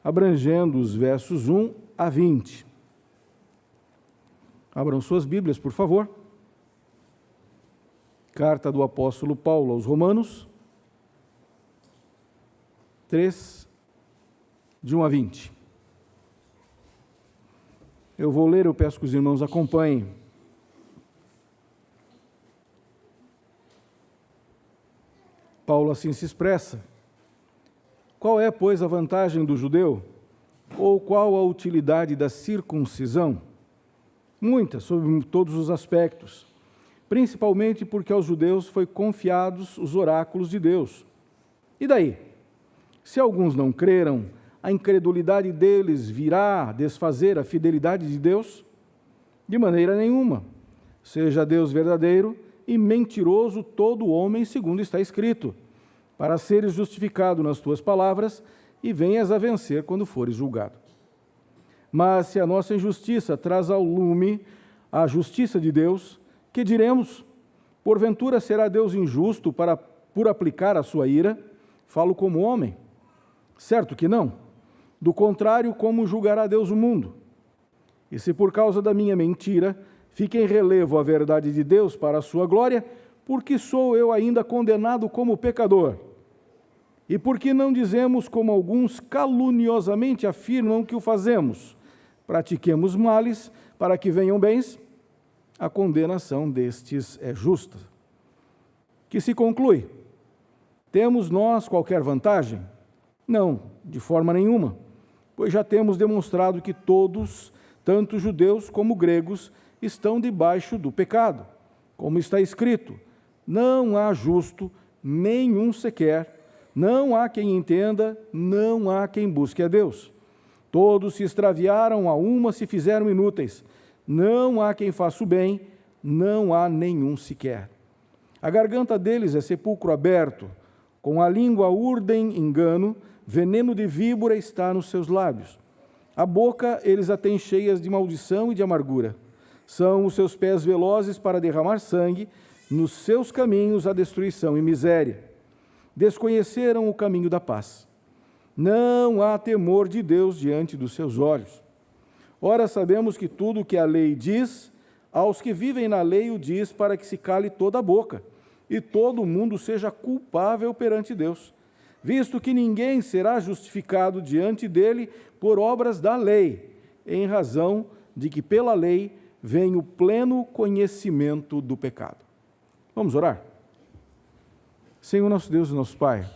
abrangendo os versos 1 a 20. Abram suas Bíblias, por favor. Carta do apóstolo Paulo aos Romanos, 3, de 1 a 20. Eu vou ler, eu peço que os irmãos acompanhem. Paulo assim se expressa: qual é, pois, a vantagem do judeu? Ou qual a utilidade da circuncisão? Muitas, sob todos os aspectos, principalmente porque aos judeus foi confiados os oráculos de Deus. E daí? Se alguns não creram, a incredulidade deles virá desfazer a fidelidade de Deus? De maneira nenhuma. Seja Deus verdadeiro e mentiroso todo homem, segundo está escrito, para seres justificado nas tuas palavras e venhas a vencer quando fores julgado. Mas se a nossa injustiça traz ao lume a justiça de Deus, que diremos? Porventura será Deus injusto por aplicar a sua ira? Falo como homem. Certo que não. Do contrário, como julgará Deus o mundo? E se por causa da minha mentira fica em relevo a verdade de Deus para a sua glória, por que sou eu ainda condenado como pecador? E por que não dizemos, como alguns caluniosamente afirmam que o fazemos? Pratiquemos males para que venham bens? A condenação destes é justa. Que se conclui? Temos nós qualquer vantagem? Não, de forma nenhuma, pois já temos demonstrado que todos, tanto judeus como gregos, estão debaixo do pecado. Como está escrito, não há justo, nenhum sequer, não há quem entenda, não há quem busque a Deus. Todos se extraviaram, a uma se fizeram inúteis. Não há quem faça o bem, não há nenhum sequer. A garganta deles é sepulcro aberto, com a língua urdem engano, veneno de víbora está nos seus lábios. A boca eles a têm cheias de maldição e de amargura. São os seus pés velozes para derramar sangue, nos seus caminhos a destruição e miséria. Desconheceram o caminho da paz. Não há temor de Deus diante dos seus olhos. Ora, sabemos que tudo o que a lei diz, aos que vivem na lei o diz para que se cale toda a boca, e todo mundo seja culpável perante Deus, visto que ninguém será justificado diante dele por obras da lei, em razão de que pela lei vem o pleno conhecimento do pecado. Vamos orar? Senhor nosso Deus e nosso Pai,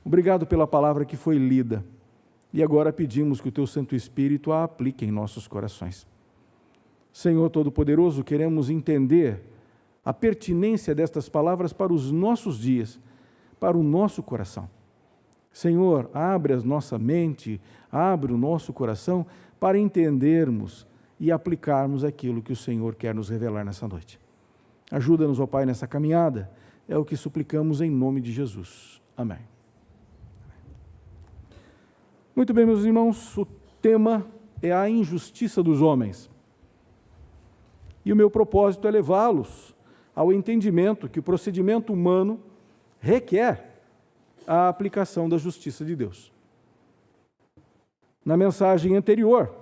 obrigado pela palavra que foi lida, e agora pedimos que o Teu Santo Espírito a aplique em nossos corações. Senhor Todo-Poderoso, queremos entender a pertinência destas palavras para os nossos dias, para o nosso coração. Senhor, abre a nossa mente, abre o nosso coração para entendermos e aplicarmos aquilo que o Senhor quer nos revelar nessa noite. Ajuda-nos, ó Pai, nessa caminhada, é o que suplicamos em nome de Jesus. Amém. Muito bem, meus irmãos, o tema é a injustiça dos homens. E o meu propósito é levá-los ao entendimento que o procedimento humano requer a aplicação da justiça de Deus. Na mensagem anterior,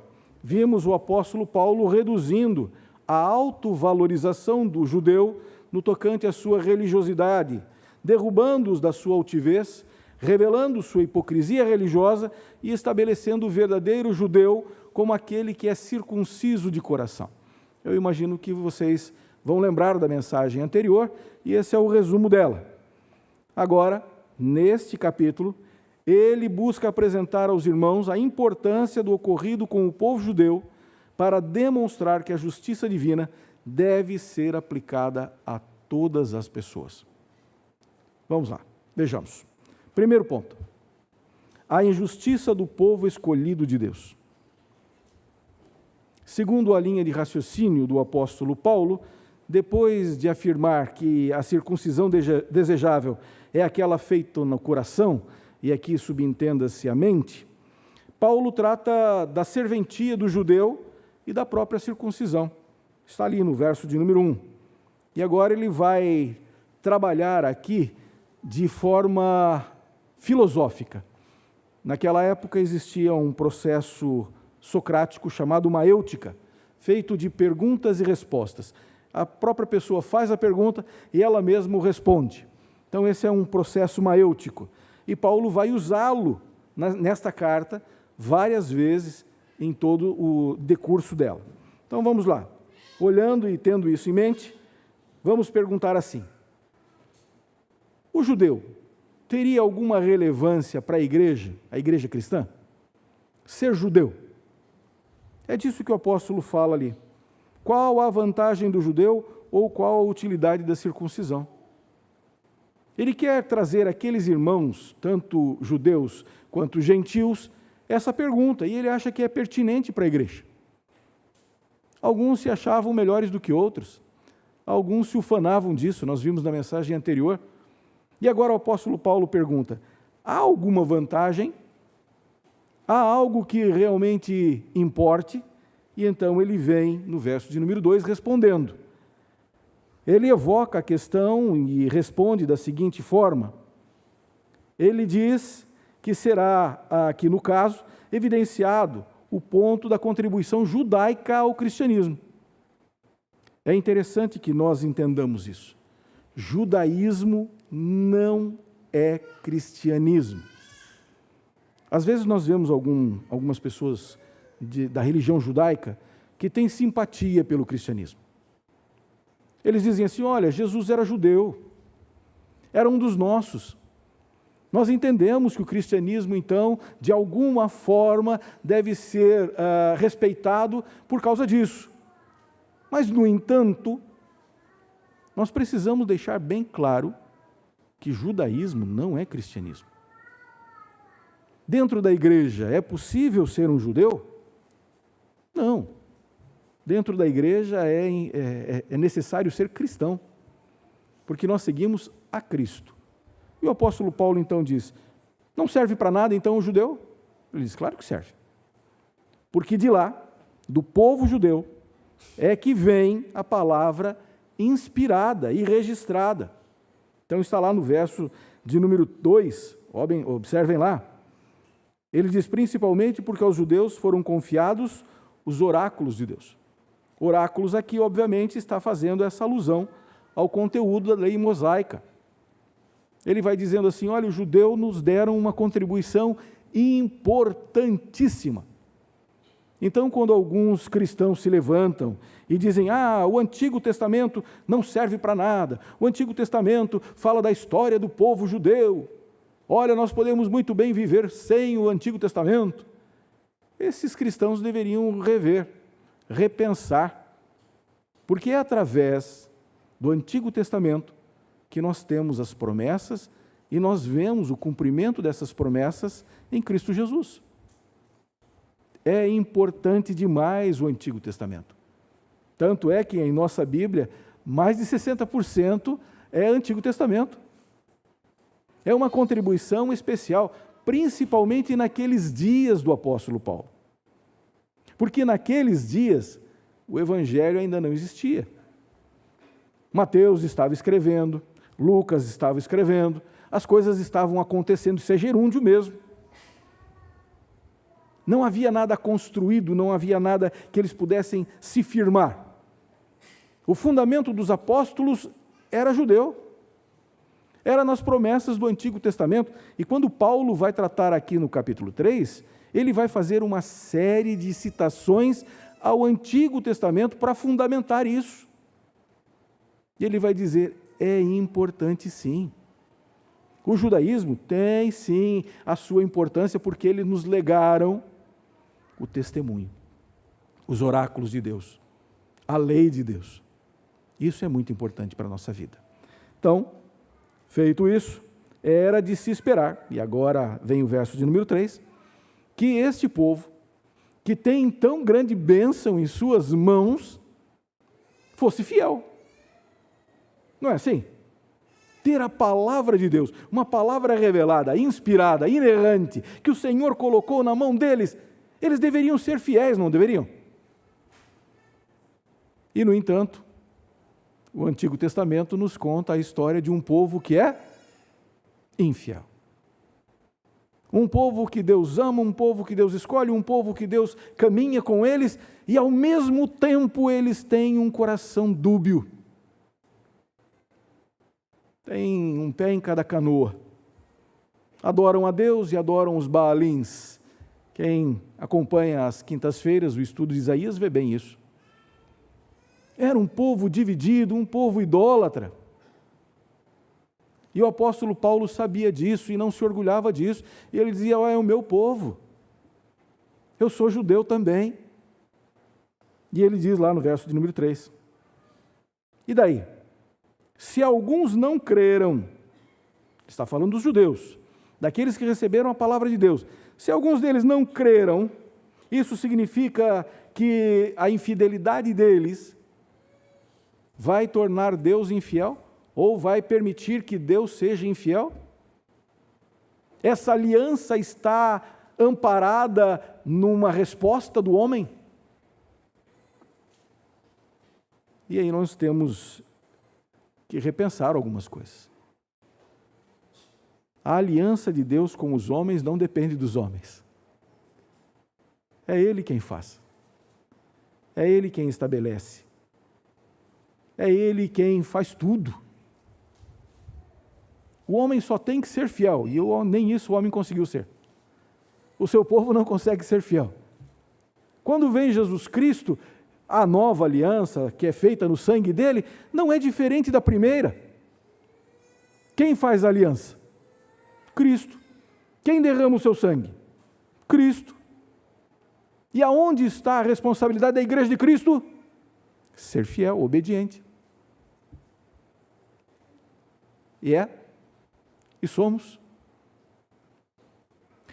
vimos o apóstolo Paulo reduzindo a autovalorização do judeu no tocante à sua religiosidade, derrubando-os da sua altivez, revelando sua hipocrisia religiosa e estabelecendo o verdadeiro judeu como aquele que é circunciso de coração. Eu imagino que vocês vão lembrar da mensagem anterior e esse é o resumo dela. Agora, neste capítulo, ele busca apresentar aos irmãos a importância do ocorrido com o povo judeu para demonstrar que a justiça divina deve ser aplicada a todas as pessoas. Vamos lá, vejamos. Primeiro ponto, a injustiça do povo escolhido de Deus. Segundo a linha de raciocínio do apóstolo Paulo, depois de afirmar que a circuncisão desejável é aquela feita no coração, e aqui subentenda-se a mente, Paulo trata da serventia do judeu e da própria circuncisão. Está ali no verso de número 1. E agora ele vai trabalhar aqui de forma filosófica, Naquela época existia um processo socrático chamado maêutica, feito de perguntas e respostas. A própria pessoa faz a pergunta e ela mesma responde. Então esse é um processo maêutico. E Paulo vai usá-lo nesta carta várias vezes em todo o decurso dela. Então vamos lá. Olhando e tendo isso em mente, vamos perguntar assim: o judeu teria alguma relevância para a igreja cristã? Ser judeu. É disso que o apóstolo fala ali. Qual a vantagem do judeu ou qual a utilidade da circuncisão? Ele quer trazer àqueles irmãos, tanto judeus quanto gentios, essa pergunta, e ele acha que é pertinente para a igreja. Alguns se achavam melhores do que outros, alguns se ufanavam disso, nós vimos na mensagem anterior. E agora o apóstolo Paulo pergunta: há alguma vantagem? Há algo que realmente importe? E então ele vem no verso de número 2 respondendo. Ele evoca a questão e responde da seguinte forma. Ele diz que será, aqui no caso, evidenciado o ponto da contribuição judaica ao cristianismo. É interessante que nós entendamos isso. Judaísmo não é cristianismo. Às vezes nós vemos algumas pessoas da religião judaica que têm simpatia pelo cristianismo. Eles dizem assim: olha, Jesus era judeu, era um dos nossos. Nós entendemos que o cristianismo, então, de alguma forma, deve ser respeitado por causa disso. Mas, no entanto, nós precisamos deixar bem claro que judaísmo não é cristianismo. Dentro da igreja, é possível ser um judeu? Não. Dentro da igreja é necessário ser cristão, porque nós seguimos a Cristo. E o apóstolo Paulo então diz: não serve para nada então o judeu? Ele diz: claro que serve. Porque de lá, do povo judeu, é que vem a palavra inspirada e registrada. Então está lá no verso de número 2, observem lá. Ele diz: principalmente porque aos judeus foram confiados os oráculos de Deus. Oráculos aqui, obviamente, está fazendo essa alusão ao conteúdo da lei mosaica. Ele vai dizendo assim: olha, os judeus nos deram uma contribuição importantíssima. Então, quando alguns cristãos se levantam e dizem: o Antigo Testamento não serve para nada, o Antigo Testamento fala da história do povo judeu, olha, nós podemos muito bem viver sem o Antigo Testamento. Esses cristãos deveriam repensar, porque é através do Antigo Testamento que nós temos as promessas e nós vemos o cumprimento dessas promessas em Cristo Jesus. É importante demais o Antigo Testamento. Tanto é que em nossa Bíblia, mais de 60% é Antigo Testamento. É uma contribuição especial, principalmente naqueles dias do apóstolo Paulo. Porque naqueles dias, o Evangelho ainda não existia. Mateus estava escrevendo, Lucas estava escrevendo, as coisas estavam acontecendo, isso é gerúndio mesmo. Não havia nada construído, não havia nada que eles pudessem se firmar. O fundamento dos apóstolos era judeu, era nas promessas do Antigo Testamento. E quando Paulo vai tratar aqui no capítulo 3, ele vai fazer uma série de citações ao Antigo Testamento para fundamentar isso. E ele vai dizer: é importante sim. O judaísmo tem sim a sua importância, porque eles nos legaram o testemunho, os oráculos de Deus, a lei de Deus. Isso é muito importante para a nossa vida. Então, feito isso, era de se esperar, e agora vem o verso de número 3, que este povo, que tem tão grande bênção em suas mãos, fosse fiel. Não é assim? Ter a palavra de Deus, uma palavra revelada, inspirada, inerrante, que o Senhor colocou na mão deles, eles deveriam ser fiéis, não deveriam? E, no entanto, o Antigo Testamento nos conta a história de um povo que é infiel. Um povo que Deus ama, um povo que Deus escolhe, um povo que Deus caminha com eles, e ao mesmo tempo eles têm um coração dúbio. Tem um pé em cada canoa. Adoram a Deus e adoram os Baalins. Quem acompanha as quintas-feiras o estudo de Isaías vê bem isso. Era um povo dividido, um povo idólatra. E o apóstolo Paulo sabia disso e não se orgulhava disso. E ele dizia, é o meu povo. Eu sou judeu também. E ele diz lá no verso de número 3. E daí? Se alguns não creram, está falando dos judeus, daqueles que receberam a palavra de Deus. Se alguns deles não creram, isso significa que a infidelidade deles vai tornar Deus infiel? Ou vai permitir que Deus seja infiel? Essa aliança está amparada numa resposta do homem? E aí nós temos que repensar algumas coisas. A aliança de Deus com os homens não depende dos homens. É Ele quem faz. É Ele quem estabelece. É Ele quem faz tudo. O homem só tem que ser fiel, e nem isso o homem conseguiu ser. O seu povo não consegue ser fiel. Quando vem Jesus Cristo, a nova aliança, que é feita no sangue dele, não é diferente da primeira. Quem faz a aliança? Cristo. Quem derrama o seu sangue? Cristo. E aonde está a responsabilidade da igreja de Cristo? Ser fiel, obediente. E somos.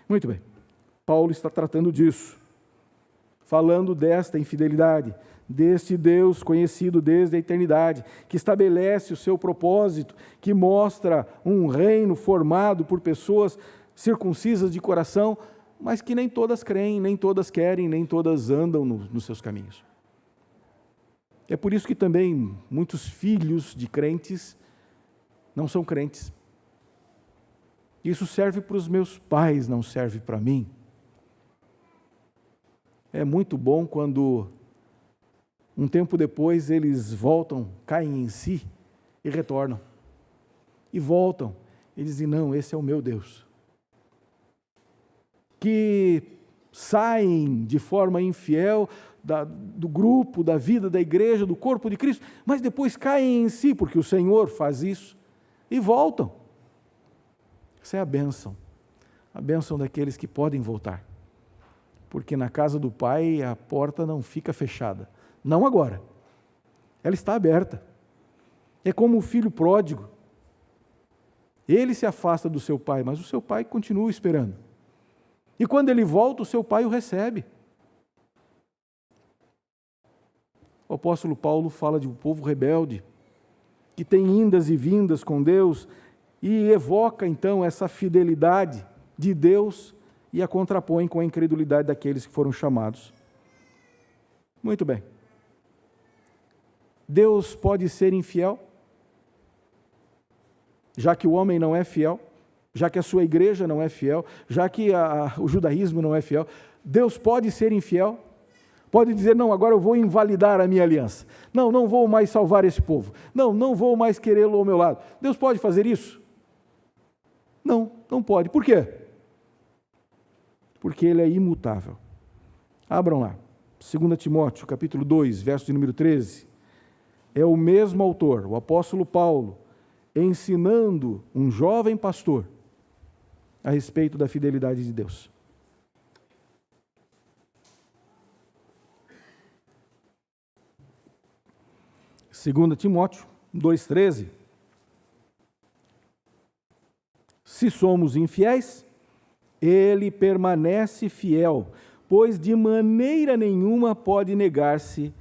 Muito bem. Paulo está tratando disso, falando desta infidelidade, deste Deus conhecido desde a eternidade, que estabelece o seu propósito, que mostra um reino formado por pessoas circuncisas de coração, mas que nem todas creem, nem todas querem, nem todas andam nos seus caminhos. É por isso que também muitos filhos de crentes não são crentes. Isso serve para os meus pais, não serve para mim. É muito bom quando, um tempo depois, eles voltam, caem em si e retornam. E voltam e dizem, não, esse é o meu Deus. Que saem de forma infiel do grupo, da vida, da igreja, do corpo de Cristo, mas depois caem em si, porque o Senhor faz isso, e voltam. Essa é a bênção daqueles que podem voltar. Porque na casa do Pai a porta não fica fechada. Não agora. Ela está aberta. É como o filho pródigo. Ele se afasta do seu pai, mas o seu pai continua esperando. E quando ele volta, o seu pai o recebe. O apóstolo Paulo fala de um povo rebelde, que tem indas e vindas com Deus, e evoca então essa fidelidade de Deus e a contrapõe com a incredulidade daqueles que foram chamados. Muito bem. Deus pode ser infiel? Já que o homem não é fiel, já que a sua igreja não é fiel, já que o judaísmo não é fiel, Deus pode ser infiel? Pode dizer, não, agora eu vou invalidar a minha aliança. Não vou mais salvar esse povo. Não vou mais querê-lo ao meu lado. Deus pode fazer isso? Não pode. Por quê? Porque Ele é imutável. Abram lá. 2 Timóteo, capítulo 2, verso de número 13. É o mesmo autor, o apóstolo Paulo, ensinando um jovem pastor a respeito da fidelidade de Deus. Segunda Timóteo 2,13. Se somos infiéis, Ele permanece fiel, pois de maneira nenhuma pode negar-se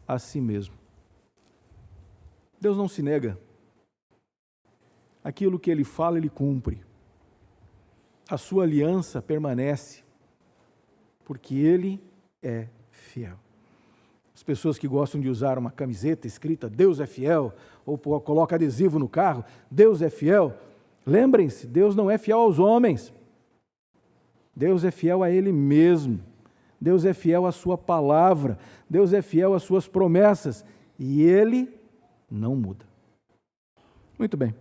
a si mesmo. Deus não se nega. Aquilo que Ele fala, Ele cumpre. A sua aliança permanece, porque Ele é fiel. As pessoas que gostam de usar uma camiseta escrita Deus é fiel, ou coloca adesivo no carro, Deus é fiel, lembrem-se, Deus não é fiel aos homens. Deus é fiel a Ele mesmo. Deus é fiel à sua palavra. Deus é fiel às suas promessas. E Ele não muda. Muito bem.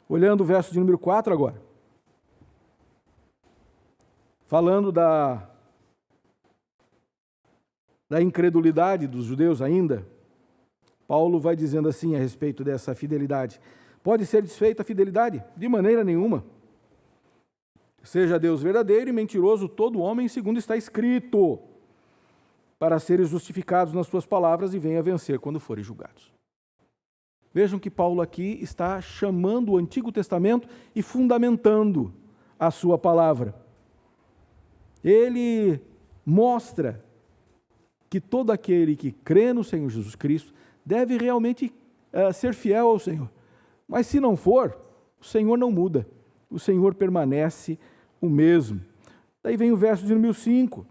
Olhando o verso de número 4 agora. Falando da incredulidade dos judeus ainda, Paulo vai dizendo assim a respeito dessa fidelidade. Pode ser desfeita a fidelidade? De maneira nenhuma. Seja Deus verdadeiro e mentiroso todo homem, segundo está escrito, para serem justificados nas suas palavras e venha vencer quando forem julgados. Vejam que Paulo aqui está chamando o Antigo Testamento e fundamentando a sua palavra. Ele mostra que todo aquele que crê no Senhor Jesus Cristo deve realmente ser fiel ao Senhor. Mas se não for, o Senhor não muda. O Senhor permanece o mesmo. Daí vem o verso de número 5.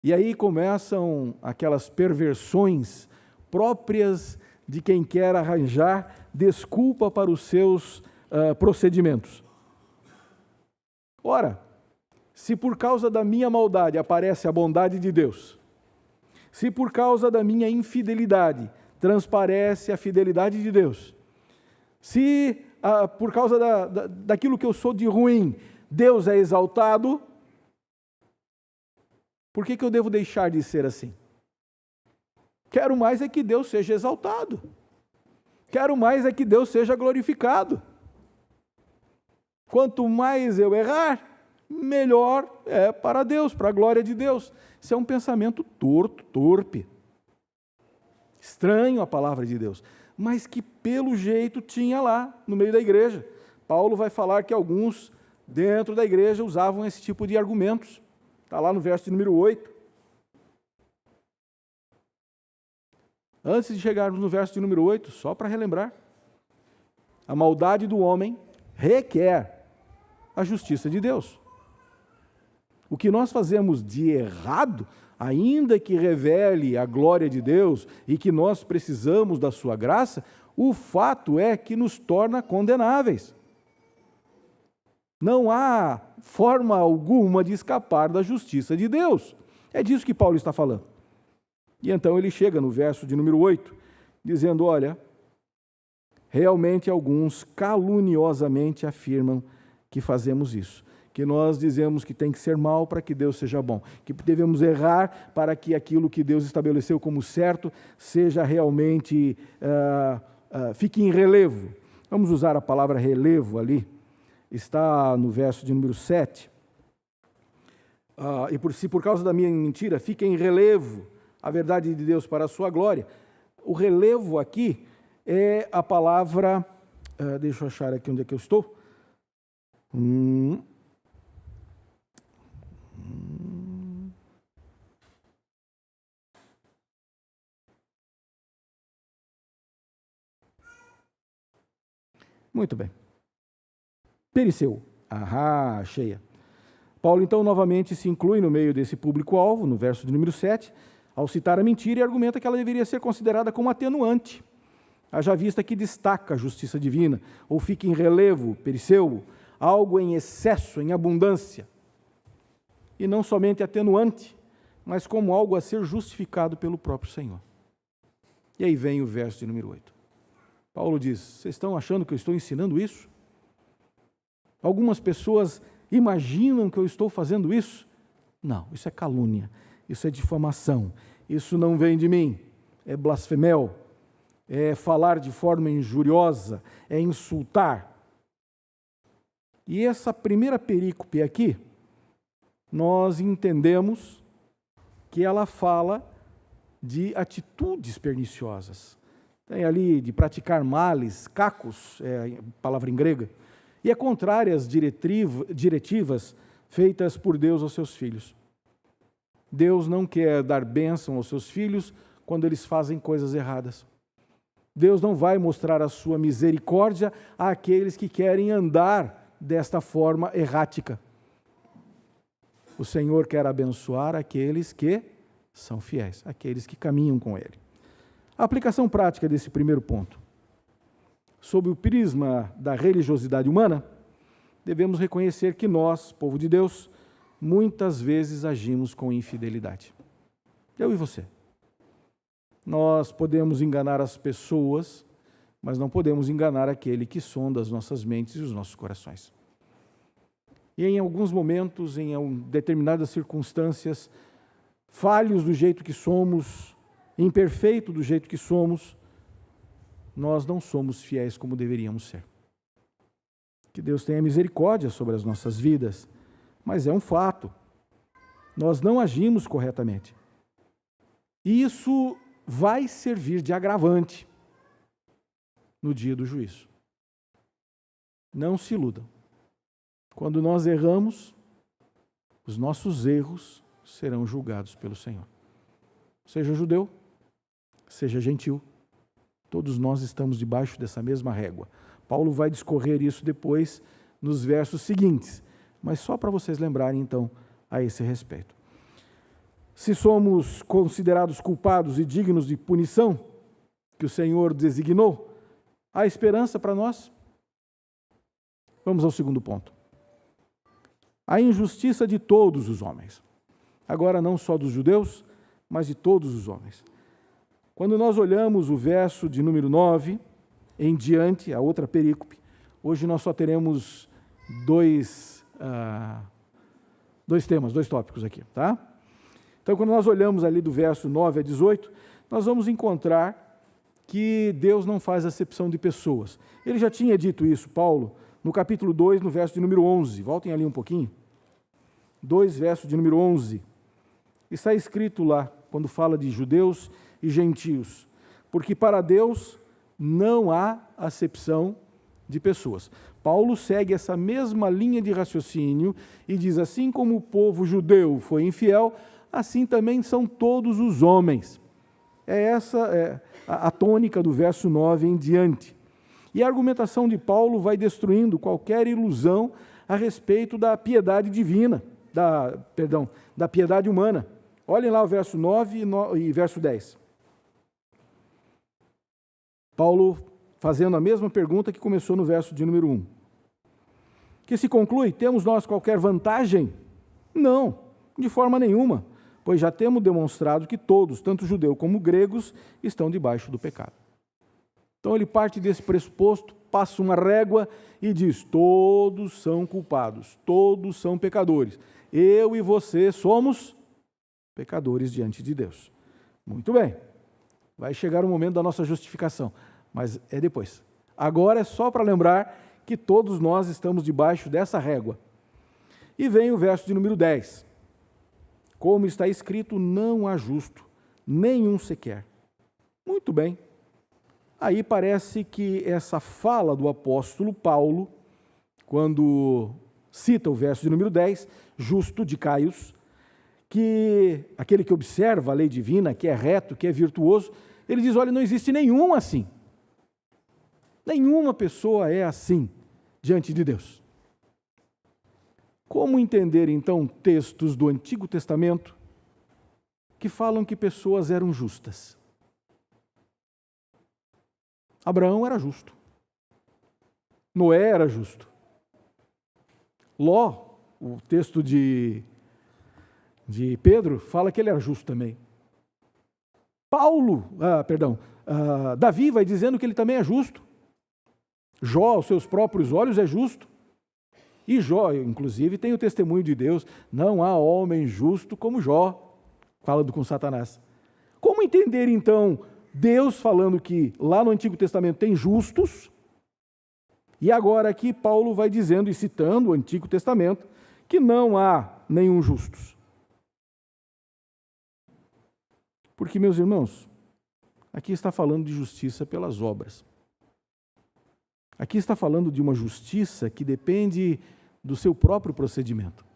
E aí começam aquelas perversões próprias de quem quer arranjar desculpa para os seus procedimentos. Ora, se por causa da minha maldade aparece a bondade de Deus, se por causa da minha infidelidade transparece a fidelidade de Deus, se por causa daquilo que eu sou de ruim, Deus é exaltado, por que eu devo deixar de ser assim? Quero mais é que Deus seja exaltado. Quero mais é que Deus seja glorificado. Quanto mais eu errar, melhor é para Deus, para a glória de Deus. Isso é um pensamento torto, torpe. Estranho à palavra de Deus, mas que pelo jeito tinha lá no meio da igreja. Paulo vai falar que alguns dentro da igreja usavam esse tipo de argumentos. Está lá no verso de número 8. Antes de chegarmos no verso de número 8, só para relembrar, a maldade do homem requer a justiça de Deus. O que nós fazemos de errado, ainda que revele a glória de Deus e que nós precisamos da sua graça, o fato é que nos torna condenáveis. Não há forma alguma de escapar da justiça de Deus. É disso que Paulo está falando. E então ele chega no verso de número 8, dizendo, olha, realmente alguns caluniosamente afirmam que fazemos isso, que nós dizemos que tem que ser mal para que Deus seja bom, que devemos errar para que aquilo que Deus estabeleceu como certo seja realmente, fique em relevo. Vamos usar a palavra relevo ali, está no verso de número 7. Se por causa da minha mentira fica em relevo a verdade de Deus para a sua glória, o relevo aqui é a palavra, deixa eu achar aqui onde é que eu estou. Muito bem. Perisseu. Cheia. Paulo, então, novamente se inclui no meio desse público-alvo, no verso de número 7, ao citar a mentira e argumenta que ela deveria ser considerada como atenuante, haja vista que destaca a justiça divina, ou fica em relevo, perisseu, algo em excesso, em abundância, e não somente atenuante, mas como algo a ser justificado pelo próprio Senhor. E aí vem o verso de número 8. Paulo diz, vocês estão achando que eu estou ensinando isso? Algumas pessoas imaginam que eu estou fazendo isso? Não, isso é calúnia, isso é difamação, isso não vem de mim, é blasfemel, é falar de forma injuriosa, é insultar. E essa primeira perícope aqui, nós entendemos que ela fala de atitudes perniciosas. Tem ali de praticar males, kakos, é a palavra em grega, e é contrária às diretivas feitas por Deus aos seus filhos. Deus não quer dar bênção aos seus filhos quando eles fazem coisas erradas. Deus não vai mostrar a sua misericórdia àqueles que querem andar desta forma errática. O Senhor quer abençoar aqueles que são fiéis, aqueles que caminham com Ele. A aplicação prática desse primeiro ponto, sob o prisma da religiosidade humana, devemos reconhecer que nós, povo de Deus, muitas vezes agimos com infidelidade. Eu e você. Nós podemos enganar as pessoas, mas não podemos enganar aquele que sonda as nossas mentes e os nossos corações. E em alguns momentos, em determinadas circunstâncias, falhos do jeito que somos, imperfeito do jeito que somos, nós não somos fiéis como deveríamos ser. Que Deus tenha misericórdia sobre as nossas vidas, mas é um fato. Nós não agimos corretamente. E isso vai servir de agravante no dia do juízo. Não se iludam. Quando nós erramos, os nossos erros serão julgados pelo Senhor. Seja judeu, seja gentil, todos nós estamos debaixo dessa mesma régua. Paulo vai discorrer isso depois nos versos seguintes, mas só para vocês lembrarem então a esse respeito. Se somos considerados culpados e dignos de punição que o Senhor designou, há esperança para nós? Vamos ao segundo ponto. A injustiça de todos os homens. Agora não só dos judeus, mas de todos os homens. Quando nós olhamos o verso de número 9 em diante, a outra perícope, hoje nós só teremos dois tópicos aqui, tá? Então, quando nós olhamos ali do verso 9 a 18, nós vamos encontrar que Deus não faz acepção de pessoas. Ele já tinha dito isso, Paulo, no capítulo 2, no verso de número 11. Voltem ali um pouquinho. 2, verso de número 11. Está escrito lá, quando fala de judeus e gentios, porque para Deus não há acepção de pessoas. Paulo segue essa mesma linha de raciocínio e diz, assim como o povo judeu foi infiel, assim também são todos os homens. Essa a tônica do verso 9 em diante. E a argumentação de Paulo vai destruindo qualquer ilusão a respeito da piedade divina, da piedade humana. Olhem lá o verso 9 e verso 10. Paulo fazendo a mesma pergunta que começou no verso de número 1. Que se conclui, temos nós qualquer vantagem? Não, de forma nenhuma, pois já temos demonstrado que todos, tanto judeus como gregos, estão debaixo do pecado. Então ele parte desse pressuposto, passa uma régua e diz, todos são culpados, todos são pecadores. Eu e você somos pecadores diante de Deus. Muito bem, vai chegar o momento da nossa justificação, mas é depois. Agora é só para lembrar que todos nós estamos debaixo dessa régua. E vem o verso de número 10. Como está escrito, não há justo, nenhum sequer. Muito bem. Aí parece que essa fala do apóstolo Paulo, quando cita o verso de número 10, justo de Caius, que aquele que observa a lei divina, que é reto, que é virtuoso, ele diz, olha, não existe nenhum assim. Nenhuma pessoa é assim diante de Deus. Como entender, então, textos do Antigo Testamento que falam que pessoas eram justas? Abraão era justo. Noé era justo. Ló, o texto de Pedro, fala que ele era justo também. Davi vai dizendo que ele também é justo. Jó, aos seus próprios olhos, é justo. E Jó, inclusive, tem o testemunho de Deus, não há homem justo como Jó, falando com Satanás. Como entender, então, Deus falando que lá no Antigo Testamento tem justos, e agora aqui Paulo vai dizendo e citando o Antigo Testamento que não há nenhum justos? Porque, meus irmãos, aqui está falando de justiça pelas obras. Aqui está falando de uma justiça que depende do seu próprio procedimento.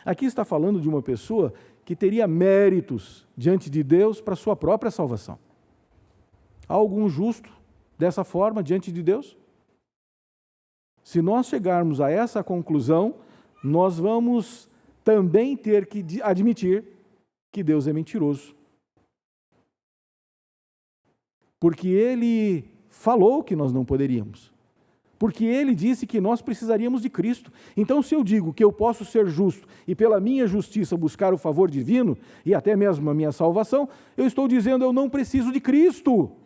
Aqui está falando de uma pessoa que teria méritos diante de Deus para sua própria salvação. Há algum justo dessa forma diante de Deus? Se nós chegarmos a essa conclusão, nós vamos também ter que admitir que Deus é mentiroso. Porque Ele falou que nós não poderíamos. porque ele disse que nós precisaríamos de Cristo. Então, se eu digo que eu posso ser justo e pela minha justiça buscar o favor divino e até mesmo a minha salvação, eu estou dizendo eu não preciso de Cristo.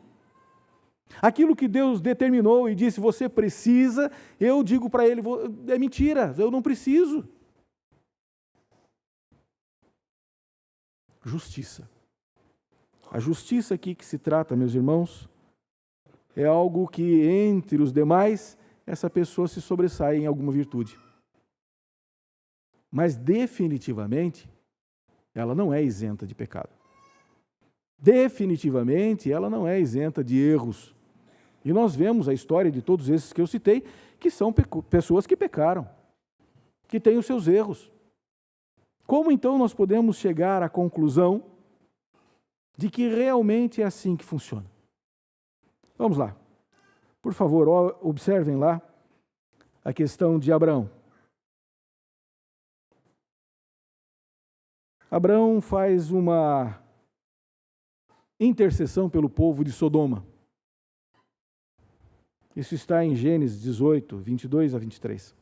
Aquilo que Deus determinou e disse, você precisa, eu digo para ele, é mentira, eu não preciso. Justiça. A justiça aqui que se trata, meus irmãos, é algo que entre os demais, essa pessoa se sobressai em alguma virtude. Mas definitivamente, ela não é isenta de pecado. Definitivamente, ela não é isenta de erros. E nós vemos a história de todos esses que eu citei, que são pessoas que pecaram, que têm os seus erros. Como então nós podemos chegar à conclusão de que realmente é assim que funciona? Vamos lá. Por favor, observem lá a questão de Abraão. Abraão faz uma intercessão pelo povo de Sodoma. Isso está em Gênesis 18, 22 a 23.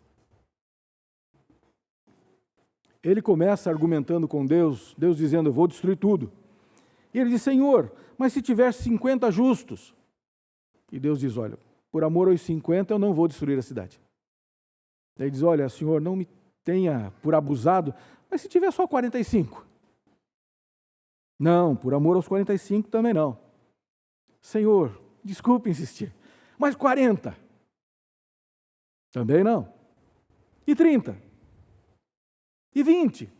Ele começa argumentando com Deus, Deus dizendo, eu vou destruir tudo. E ele diz, Senhor, mas se tiver 50 justos? E Deus diz, olha, por amor aos 50 eu não vou destruir a cidade. Ele diz, olha, Senhor, não me tenha por abusado, mas se tiver só 45? Não, por amor aos 45 também não. Senhor, desculpe insistir, mas 40? Também não. E 30? E 20?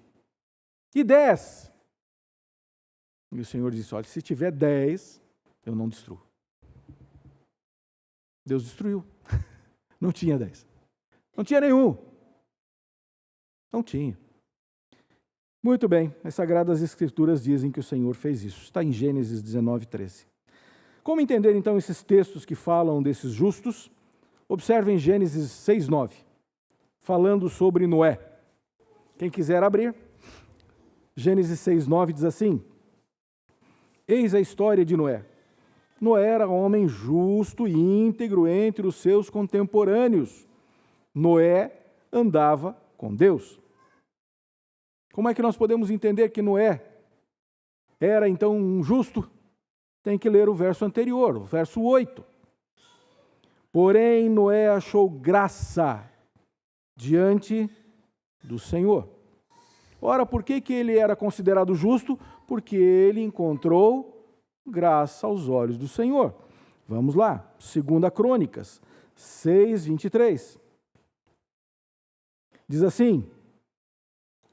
E 10? E o Senhor disse, olha, se tiver 10, eu não destruo. Deus destruiu. Não tinha 10. Não tinha nenhum. Não tinha. Muito bem, as Sagradas Escrituras dizem que o Senhor fez isso. Está em Gênesis 19, 13. Como entender então esses textos que falam desses justos? Observem Gênesis 6, 9, falando sobre Noé. Quem quiser abrir, Gênesis 6, 9 diz assim, eis a história de Noé. Noé era homem justo e íntegro entre os seus contemporâneos. Noé andava com Deus. Como é que nós podemos entender que Noé era então um justo? Tem que ler o verso anterior, o verso 8. Porém, Noé achou graça diante do Senhor. Ora, por que ele era considerado justo? Porque ele encontrou graça aos olhos do Senhor. Vamos lá, 2 Crônicas 6, 23. Diz assim,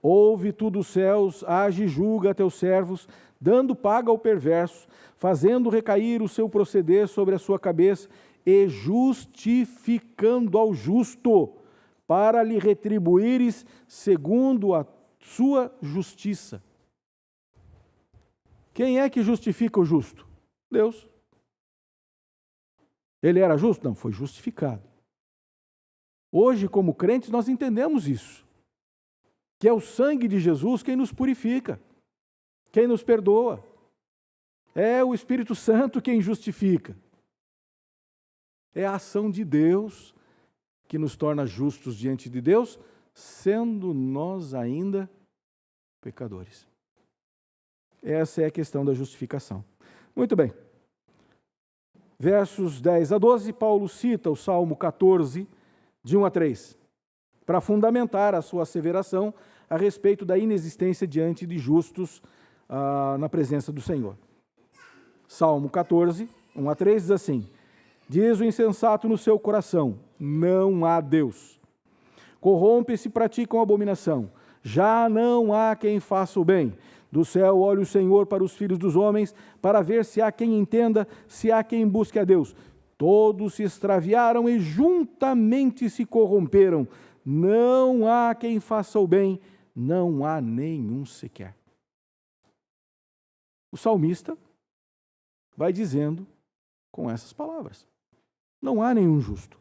ouve tu dos céus, age e julga a teus servos, dando paga ao perverso, fazendo recair o seu proceder sobre a sua cabeça e justificando ao justo, para lhe retribuires segundo a sua justiça. Quem é que justifica o justo? Deus. Ele era justo? Não, foi justificado. Hoje, como crentes, nós entendemos isso. Que é o sangue de Jesus quem nos purifica, quem nos perdoa. É o Espírito Santo quem justifica. É a ação de Deus que nos torna justos diante de Deus, sendo nós ainda pecadores. Essa é a questão da justificação. Muito bem. Versos 10 a 12, Paulo cita o Salmo 14, de 1 a 3, para fundamentar a sua asseveração a respeito da inexistência diante de justos na presença do Senhor. Salmo 14, 1 a 3 diz assim, diz o insensato no seu coração, não há Deus. Corrompe-se e praticam abominação, já não há quem faça o bem. Do céu olha o Senhor para os filhos dos homens, para ver se há quem entenda, se há quem busque a Deus. Todos se extraviaram e juntamente se corromperam. Não há quem faça o bem, não há nenhum sequer. O salmista vai dizendo com essas palavras, não há nenhum justo.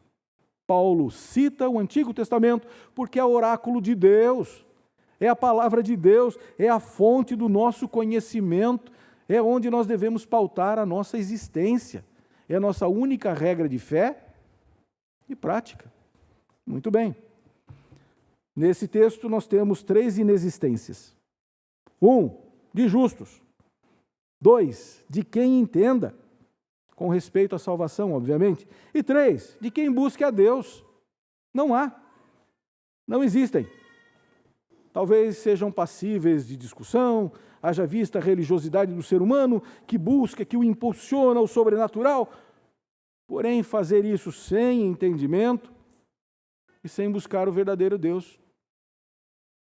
Paulo cita o Antigo Testamento porque é o oráculo de Deus. É a palavra de Deus, é a fonte do nosso conhecimento, é onde nós devemos pautar a nossa existência. É a nossa única regra de fé e prática. Muito bem. Nesse texto nós temos 3 inexistências. 1, de justos. 2, de quem entenda, com respeito à salvação, obviamente. E 3, de quem busque a Deus. Não há. Não existem. Talvez sejam passíveis de discussão, haja vista a religiosidade do ser humano, que busca, que o impulsiona ao sobrenatural. Porém, fazer isso sem entendimento e sem buscar o verdadeiro Deus,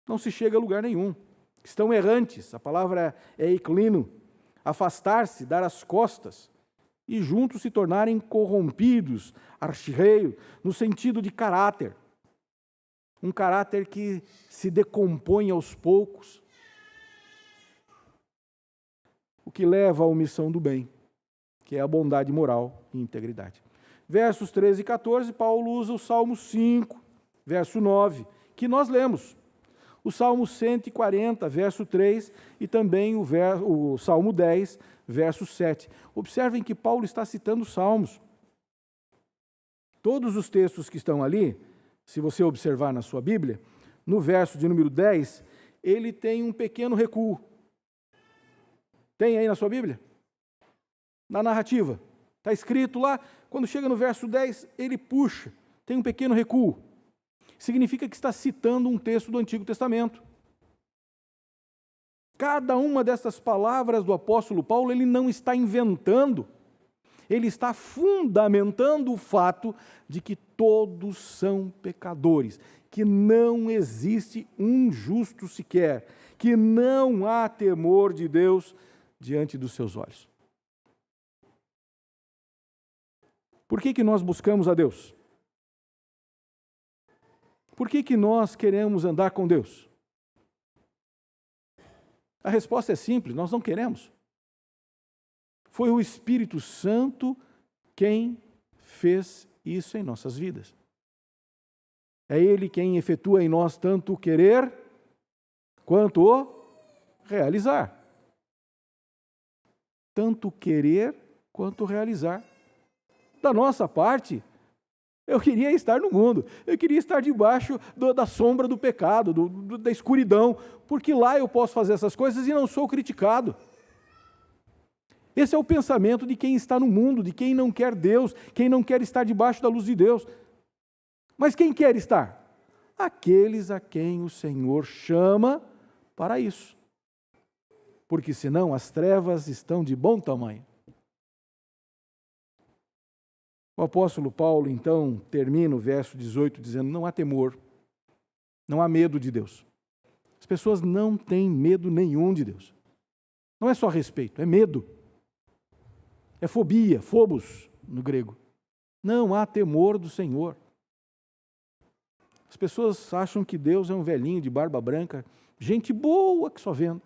não se chega a lugar nenhum. Estão errantes, a palavra é eiclino, afastar-se, dar as costas, e juntos se tornarem corrompidos, archirreio, no sentido de caráter. Um caráter que se decompõe aos poucos, o que leva à omissão do bem, que é a bondade moral e integridade. Versos 13 e 14, Paulo usa o Salmo 5, verso 9, que nós lemos. O Salmo 140, verso 3, e também o Salmo 10, verso 7. Observem que Paulo está citando salmos. Todos os textos que estão ali, se você observar na sua Bíblia, no verso de número 10, ele tem um pequeno recuo. Tem aí na sua Bíblia? Na narrativa. Está escrito lá, quando chega no verso 10, ele puxa, tem um pequeno recuo. Significa que está citando um texto do Antigo Testamento. Cada uma dessas palavras do apóstolo Paulo, ele não está inventando, ele está fundamentando o fato de que todos são pecadores, que não existe um justo sequer, que não há temor de Deus diante dos seus olhos. Por que nós buscamos a Deus? Por que nós queremos andar com Deus? A resposta é simples, nós não queremos. Foi o Espírito Santo quem fez isso em nossas vidas. É Ele quem efetua em nós tanto o querer quanto o realizar. Tanto querer quanto realizar. Da nossa parte, eu queria estar no mundo, eu queria estar debaixo da sombra do pecado, da escuridão, porque lá eu posso fazer essas coisas e não sou criticado. Esse é o pensamento de quem está no mundo, de quem não quer Deus, quem não quer estar debaixo da luz de Deus. Mas quem quer estar? Aqueles a quem o Senhor chama para isso. Porque senão as trevas estão de bom tamanho. O apóstolo Paulo, então, termina o verso 18 dizendo: não há temor, não há medo de Deus. As pessoas não têm medo nenhum de Deus. Não é só respeito, é medo. É fobia, phobos no grego. Não há temor do Senhor. As pessoas acham que Deus é um velhinho de barba branca, gente boa que só vendo.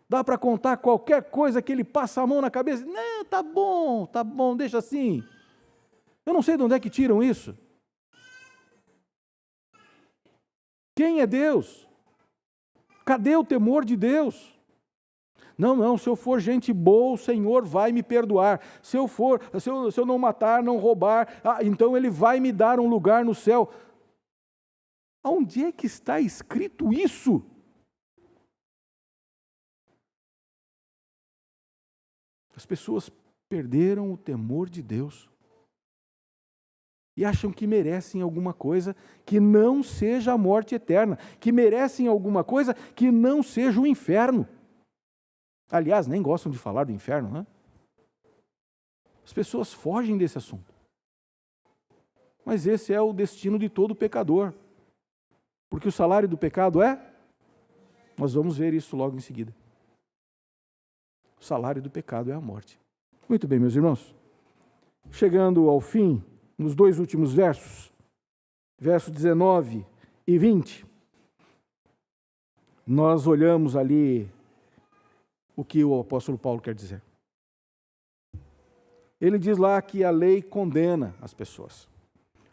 Dá para contar qualquer coisa que ele passa a mão na cabeça. Não, tá bom, deixa assim. Eu não sei de onde é que tiram isso. Quem é Deus? Cadê o temor de Deus? Não, se eu for gente boa, o Senhor vai me perdoar. Se eu não matar, não roubar, então Ele vai me dar um lugar no céu. Onde é que está escrito isso? As pessoas perderam o temor de Deus e acham que merecem alguma coisa que não seja a morte eterna, que merecem alguma coisa que não seja o inferno. Aliás, nem gostam de falar do inferno, né? As pessoas fogem desse assunto. Mas esse é o destino de todo pecador. Porque o salário do pecado é? Nós vamos ver isso logo em seguida. O salário do pecado é a morte. Muito bem, meus irmãos. Chegando ao fim, nos 2 últimos versos, versos 19 e 20, nós olhamos ali o que o apóstolo Paulo quer dizer. Ele diz lá que a lei condena as pessoas.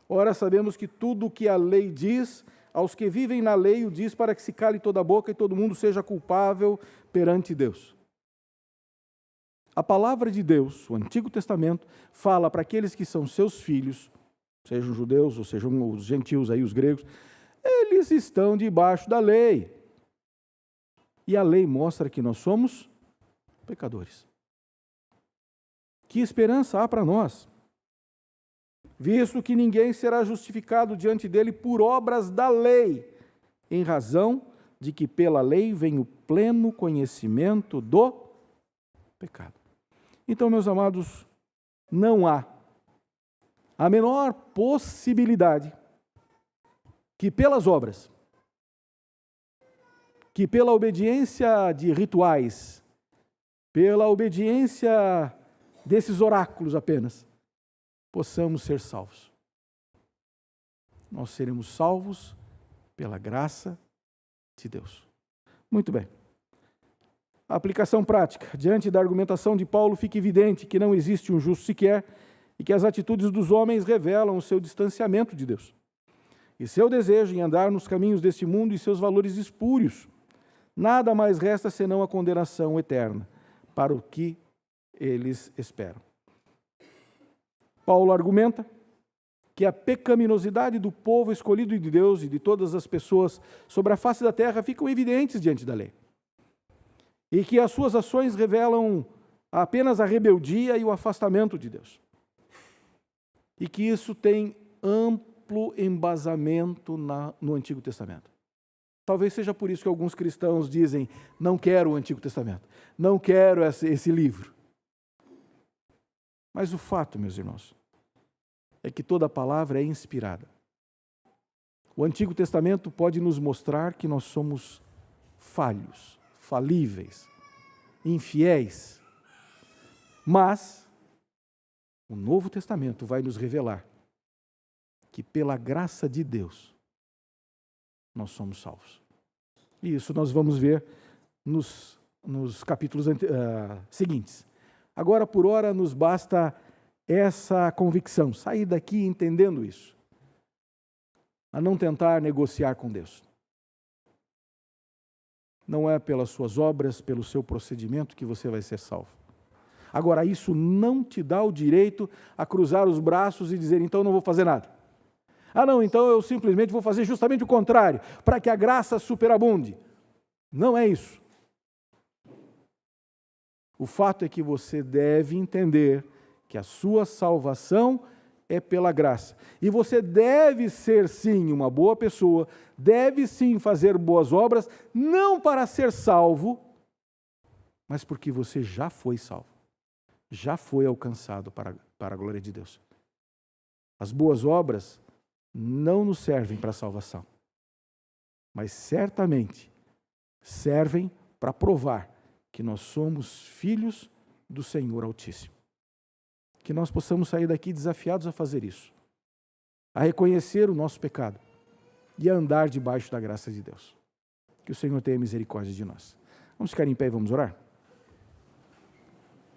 Ora, sabemos que tudo o que a lei diz, aos que vivem na lei o diz para que se cale toda a boca e todo mundo seja culpável perante Deus. A palavra de Deus, o Antigo Testamento, fala para aqueles que são seus filhos sejam judeus ou sejam os gentios aí, os gregos, eles estão debaixo da lei. E a lei mostra que nós somos pecadores. Que esperança há para nós? Visto que ninguém será justificado diante dele por obras da lei, em razão de que pela lei vem o pleno conhecimento do pecado. Então, meus amados, não há a menor possibilidade que pelas obras, que pela obediência de rituais, pela obediência desses oráculos apenas, possamos ser salvos. Nós seremos salvos pela graça de Deus. Muito bem. A aplicação prática. Diante da argumentação de Paulo, fica evidente que não existe um justo sequer e que as atitudes dos homens revelam o seu distanciamento de Deus e seu desejo em andar nos caminhos deste mundo e seus valores espúrios. Nada mais resta senão a condenação eterna para o que eles esperam. Paulo argumenta que a pecaminosidade do povo escolhido de Deus e de todas as pessoas sobre a face da terra ficam evidentes diante da lei. E que as suas ações revelam apenas a rebeldia e o afastamento de Deus. E que isso tem amplo embasamento no Antigo Testamento. Talvez seja por isso que alguns cristãos dizem, não quero o Antigo Testamento, não quero esse livro. Mas o fato, meus irmãos, é que toda a palavra é inspirada. O Antigo Testamento pode nos mostrar que nós somos falhos, falíveis, infiéis. Mas o Novo Testamento vai nos revelar que pela graça de Deus nós somos salvos. E isso nós vamos ver nos capítulos seguintes. Agora, por hora, nos basta essa convicção, sair daqui entendendo isso, a não tentar negociar com Deus. Não é pelas suas obras, pelo seu procedimento que você vai ser salvo. Agora, isso não te dá o direito a cruzar os braços e dizer, então não vou fazer nada. Ah, não, então eu simplesmente vou fazer justamente o contrário, para que a graça superabunde. Não é isso. O fato é que você deve entender que a sua salvação é pela graça. E você deve ser, sim, uma boa pessoa, deve, sim, fazer boas obras, não para ser salvo, mas porque você já foi salvo, já foi alcançado para a glória de Deus. As boas obras não nos servem para a salvação, mas certamente servem para provar que nós somos filhos do Senhor Altíssimo. Que nós possamos sair daqui desafiados a fazer isso, a reconhecer o nosso pecado e a andar debaixo da graça de Deus. Que o Senhor tenha misericórdia de nós. Vamos ficar em pé e vamos orar?